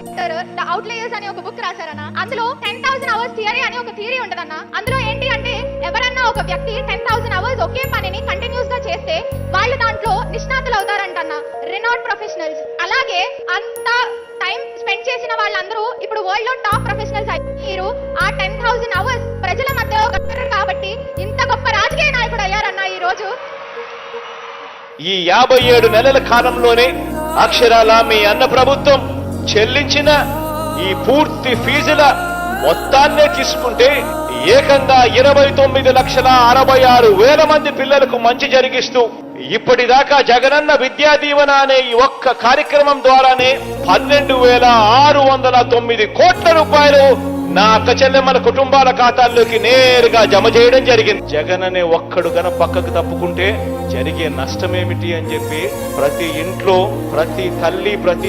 The outliers అని ఒక book రాశారన్న. అందులో 10,000 అవర్స్ థియరీ అని ఒక థియరీ ఉంటదన్న. అందులో ఏంటి అంటే ఎవరన్నా ఒక వ్యక్తి 10,000 అవర్స్ ఒకే పనిని కంటిన్యూస్ గా చేస్తే వాళ్ళు దాంట్లో నిష్ణాతులు అవుతారంటన్న, రెనాట్ ప్రొఫెషనల్స్. అలాగే అంత టైం స్పెండ్ చేసిన వాళ్ళందరూ ఇప్పుడు వరల్డ్ లో టాప్ ప్రొఫెషనల్స్ అయ్యారు. ఆ 10,000 అవర్స్ ప్రజల మధ్యలో గడిపారు కాబట్టి ఇంత గొప్ప రాజకీయ నాయకుడు అయ్యారన్న ఈ రోజు. ఈ 57 నెలల కాలంలోనే అక్షరాల మీ అన్న ప్రభుత్వం చెల్లించిన ఈ పూర్తి ఫీజుల మొత్తాన్నే తీసుకుంటే ఏకంగా 29,66,000 మంది పిల్లలకు మంచి జరిగిస్తూ ఇప్పటిదాకా జగనన్న విద్యా దీవెన అనే ఈ ఒక్క కార్యక్రమం ద్వారానే 12,609 కోట్ల రూపాయలు నా అక్క చెల్లెమ్మల కుటుంబాల ఖాతాల్లోకి నేరుగా జమ చేయడం జరిగింది. జగన్ అనే ఒక్కడు గన పక్కకు తప్పుకుంటే జరిగే నష్టమేమిటి అని చెప్పి ప్రతి ఇంట్లో ప్రతి తల్లి ప్రతి